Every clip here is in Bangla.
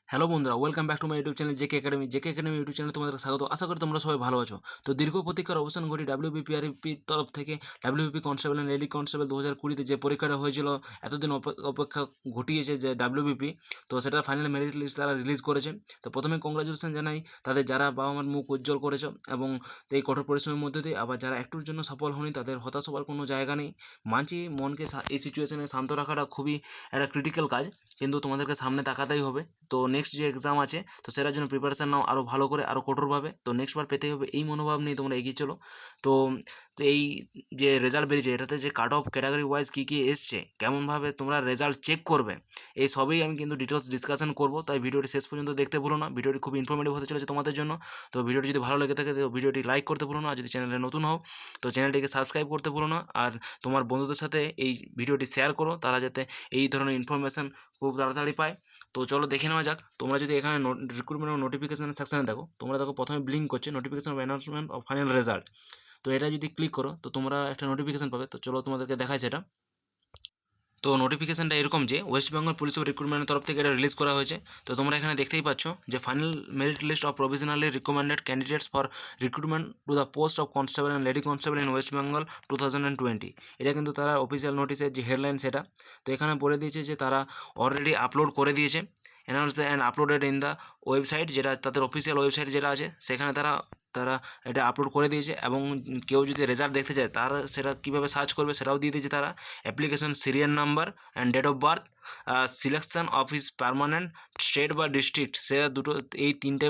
হ্যালো বন্ধুরা, welcome back to my YouTube channel JK academy YouTube চ্যানেলে তোমাদের স্বাগত। আশা করি তোমরা সবাই ভালো আছো। তো দীর্ঘ প্রতীক্ষার অবসান ঘটি ডাব্লিউবিপিআরপির তরফ থেকে WBP constable and lady constable 2020-তে যে পরীক্ষাটা হয়েছিল, এতদিন অপেক্ষা ঘটিয়েছে যে ডাব্লিউবিপি, তো সেটা ফাইনাল মেরিট লিস্ট তারা রিলিজ করেছে। তো প্রথমে কংগ্রাচুলেশন জানাই তাদের যারা বাবা মার মুখ উজ্জ্বল করেছো এবং এই কঠোর পরিশ্রমের মধ্যে দিয়ে। আবার যারা একটুর জন্য সফল হয়নি তাদের হতাশ হওয়ার কোনো জায়গা নেই। মানছি মনকে এই সিচুয়েশনে শান্ত রাখাটা খুবই একটা ক্রিটিক্যাল কাজ, কিন্তু তোমাদেরকে সামনে তাকাতেই হবে। তো নেক্সট যে এক্সাম আছে, তো সেটার জন্য প্রিপারেশান নাও আরও ভালো করে, আরও কঠোরভাবে। তো নেক্সট বার পেতেই হবে, এই মনোভাব নিয়ে তোমরা এগিয়ে চলো। তো তো এই যে রেজাল্ট বেরিয়েছে, এটাতে যে কাট অফ ক্যাটাগরি ওয়াইজ কী কী এসছে, কেমনভাবে তোমরা রেজাল্ট চেক করবে, এই সবই আমি কিন্তু ডিটেলস ডিসকাশন করবো। তাই ভিডিওটি শেষ পর্যন্ত দেখতে ভুলো না, ভিডিওটি খুব ইনফরমেটিভ হতে চলেছে তোমাদের জন্য। তো ভিডিওটি যদি ভালো লেগে থাকে তো ভিডিওটি লাইক করতে ভুলো না, আর যদি চ্যানেলে নতুন হও তো চ্যানেলটিকে সাবস্ক্রাইব করতে ভুলো না। আর তোমার বন্ধুদের সাথে এই ভিডিওটি শেয়ার করো, তারা যাতে এই ধরনের ইনফরমেশান খুব তাড়াতাড়ি পায়। তো চলো দেখে নেওয়া যাক। তোমরা যদি এখানে রিক্রুটমেন্ট ও নোটিফিকেশন সেকশনে দেখো, তোমরা দেখো প্রথমে ব্লিঙ্ক করছে notification off announcement of final result. তো এটা যদি ক্লিক করো তো তোমরা একটা নোটিফিকেশন পাবে। তো চলো তোমাদেরকে দেখাই সেটা। তো নোটিফিকেশানটা এরকম যে ওয়েস্ট বেঙ্গল পুলিশ অফ রিক্রুটমেন্টের তরফ থেকে এটা রিলিজ করা হয়েছে। তো তোমরা এখানে দেখতেই পাচ্ছ যে final merit list of provisionally recommended candidates for recruitment to the post of constable and lady constable in West Bengal 2020। এটা কিন্তু তারা অফিসিয়াল নোটিসের যে হেডলাইন সেটা। তো এখানে বলে দিয়েছে যে তারা অলরেডি আপলোড করে দিয়েছে, announce and uploaded in the website, যেটা তাদের অফিসিয়াল ওয়েবসাইট যেটা আছে সেখানে তারা তারা এটা আপলোড করে দিয়েছে। এবং কেউ যদি রেজাল্ট দেখতে চায় তারা সেটা কীভাবে সার্চ করবে সেটাও দিয়ে দিয়েছে তারা। Application serial number and date of birth, selection office permanent, state বা ডিস্ট্রিক্ট, সেটা দুটো, এই তিনটে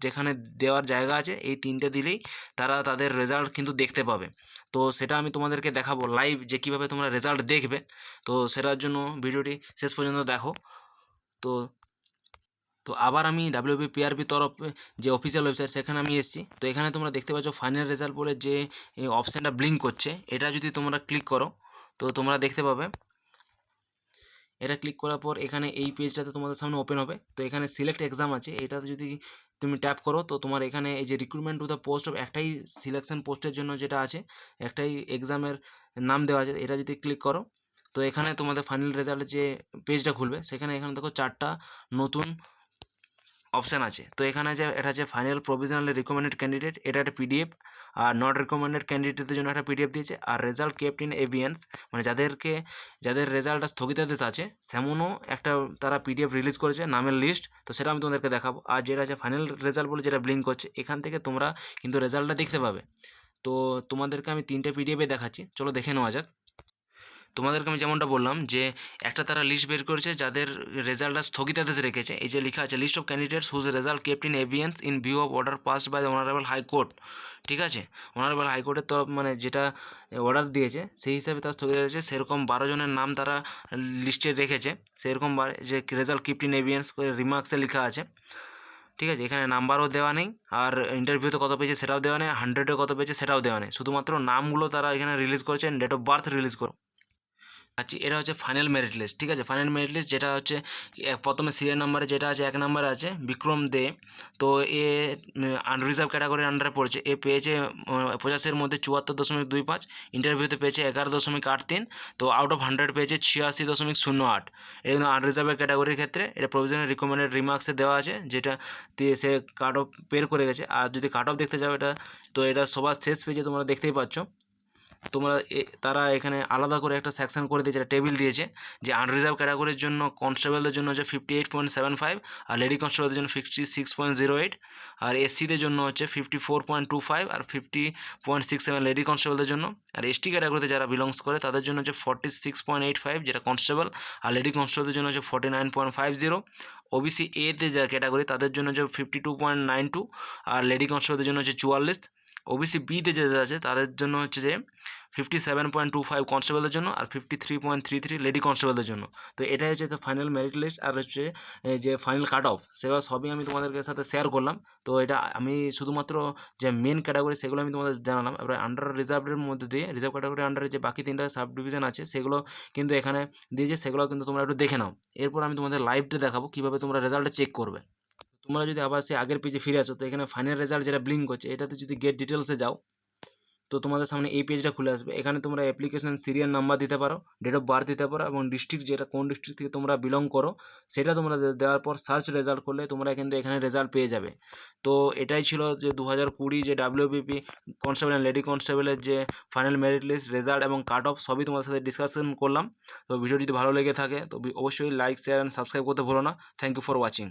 যেখানে দেওয়ার জায়গা আছে এই তিনটে দিলেই তারা তাদের রেজাল্ট কিন্তু দেখতে পাবে। তো সেটা আমি তোমাদেরকে দেখাবো লাইভ যে কীভাবে তোমরা রেজাল্ট দেখবে। তো সেটার জন্য ভিডিওটি শেষ পর্যন্ত দেখো। তো তো আবার আমি ডাব্লিউবিপিআরপি তরফে যে অফিসিয়াল ওয়েবসাইট সেখানে আমি এসেছি। তো এখানে তোমরা দেখতে পাচ্ছ ফাইনাল রেজাল্ট বলে যে অপশানটা ব্লিঙ্ক করছে, এটা যদি তোমরা ক্লিক করো তো তোমরা দেখতে পাবে। এটা ক্লিক করার পর এখানে এই পেজটাতে তোমাদের সামনে ওপেন হবে। তো এখানে সিলেক্ট এক্সাম আছে, এটাতে যদি তুমি ট্যাপ করো তো তোমার এখানে এই যে recruitment to the post of, একটাই সিলেকশন পোস্টের জন্য যেটা আছে, একটাই এক্সামের নাম দেওয়া আছে, এটা যদি ক্লিক করো তো এখানে তোমাদের ফাইনাল রেজাল্টের যে পেজটা খুলবে, সেখানে এখানে দেখো 4টা নতুন অপশান আছে। তো এখানে যে এটা আছে ফাইনাল প্রভিশনালি রিকমেন্ডেড ক্যান্ডিডেট, এটা একটা পিডিএফ। আর নট রিকমেন্ডেড ক্যান্ডিডেটদের জন্য একটা পিডিএফ দিয়েছে। আর রেজাল্ট কেপ্ট ইন এভিয়েন্স, মানে যাদের রেজাল্টটা স্থগিতাদেশ আছে সেমনও একটা তারা পিডিএফ রিলিজ করেছে নামের লিস্ট। তো সেটা আমি তোমাদেরকে দেখাবো। আর যেটা আছে ফাইনাল রেজাল্ট বলে যেটা ব্লিঙ্ক করছে, এখান থেকে তোমরা কিন্তু রেজাল্টটা দেখতে পাবে। তো তোমাদেরকে আমি 3টে পিডিএফে দেখাচ্ছি, চলো দেখে নেওয়া যাক। তোমাদেরকে আমি যেমনটা বললাম যে একটা তারা লিস্ট বের করেছে যাদের রেজাল্টটা স্থগিতাদেশ রেখেছে। এই যে লেখা আছে list of candidates whose result kept in abeyance in view of order passed by the honourable high court. ঠিক আছে, অনারেবল হাইকোর্টের তরফ মানে যেটা অর্ডার দিয়েছে সেই হিসাবে তার স্থগিত আছে, সেরকম 12 জনের নাম তারা লিস্টে রেখেছে। সেরকম যে রেজাল্ট কিপ্ট ইন এভিয়েন্স করে রিমার্কসে লেখা আছে। ঠিক আছে, এখানে নাম্বারও দেওয়া নেই, আর ইন্টারভিউতে কত পেয়েছে সেটাও দেওয়া নেই, 100-এ কত পেয়েছে সেটাও দেওয়া নেই, শুধুমাত্র নামগুলো তারা এখানে রিলিজ করেছেন, ডেট অফ বার্থ রিলিজ করে। আচ্ছা, এটা হচ্ছে ফাইনাল মেরিট লিস্ট। ঠিক আছে, ফাইনাল মেরিট লিস্ট যেটা হচ্ছে প্রথমে সিরিয়াল নাম্বারে যেটা আছে 1 নম্বরে আছে বিক্রম দে। তো এ আনরিজার্ভ ক্যাটাগরির আন্ডারে পড়েছে। এ পেয়েছে 50-এর মধ্যে 74.25, ইন্টারভিউতে পেয়েছে 11.83। তো আউট অফ 100 পেয়েছে 86.08। এই আনরিজার্ভের ক্যাটাগরির ক্ষেত্রে এটা প্রভিশনাল রিকমেন্ডেড রিমার্কসে দেওয়া আছে, যেটা দিয়ে সে কাট অফ বের করে গেছে। আর যদি কাট অফ দেখতে যাও এটা, তো এটা সবার শেষ পেজে তোমরা দেখতেই পাচ্ছ। তোমরা তারা এখানে আলাদা করে একটা সেকশন করে দিয়েছে, টেবিল দিয়েছে যে আনরিজার্ভ ক্যাটাগরির জন্য কনস্টেবলদের জন্য হচ্ছে 58.75, আর লেডি কনস্টেবলদের জন্য 56.08, আর এসসিদের জন্য হচ্ছে 54.25 আর 50.67 লেডি কনস্টেবলদের জন্য। আর এসটি ক্যাটাগরিতে যারা বিলংস করে তাদের জন্য হচ্ছে 46.85 যেটা কনস্টেবল, আর লেডি কনস্টেবলদের জন্য হচ্ছে 49.50। ওবিসি এতে যা ক্যাটাগরি তাদের জন্য হচ্ছে 52.92, আর লেডি কনস্টেবলদের জন্য হচ্ছে 44। ওবিসি বিতে যেটা আছে তাদের জন্য হচ্ছে যে 57.25 কনস্টেবলদের জন্য, আর 53.33 লেডি কনস্টেবলদের জন্য। তো এটাই হচ্ছে তো ফাইনাল মেরিট লিস্ট, আর হচ্ছে যে ফাইনাল কাট অফ, সেগুলো সবই আমি তোমাদেরকে সাথে শেয়ার করলাম। তো এটা আমি শুধুমাত্র যে মেন ক্যাটাগরি সেগুলো আমি তোমাদের জানালাম। এবার আন্ডার রিজার্ভের মধ্যে দিয়ে রিজার্ভ ক্যাটাগরির আন্ডারে যে বাকি 3টা সাব ডিভিশন আছে সেগুলো কিন্তু এখানে দিয়েছে, সেগুলো কিন্তু তোমরা একটু দেখে নাও। এরপর আমি তোমাদের লাইভটা দেখাবো কীভাবে তোমরা রেজাল্টটা চেক করবে। তোমরা যদি আবার সে আগের পেজে ফিরে আসো, তো এখানে ফাইনাল রেজাল্ট যেটা ব্লিঙ্ক করছে এটাতে যদি গেট ডিটেলসে যাও, তো তোমাদের সামনে এই পেজটা খুলে আসবে। এখানে তোমরা অ্যাপ্লিকেশন সিরিয়াল নাম্বার দিতে পারো, ডেট অফ বার্থ দিতে পারো এবং ডিস্ট্রিক্ট যেটা কোন ডিস্ট্রিক্ট থেকে তোমরা বিলং করো সেটা তোমরা দেওয়ার পর সার্চ রেজাল্ট করলে তোমরা কিন্তু এখানে রেজাল্ট পেয়ে যাবে। তো এটাই ছিল যে 2020 যে ডাব্লিউবিপি কনস্টেবল অ্যান্ড লেডি কনস্টেবলের যে ফাইনাল মেরিট লিস্ট, রেজাল্ট এবং কাট অফ সবই তোমাদের সাথে ডিসকাশন করলাম। তো ভিডিও যদি ভালো লেগে থাকে তো অবশ্যই লাইক, শেয়ার অ্যান্ড সাবস্ক্রাইব করতে ভুলো না। Thank you for watching.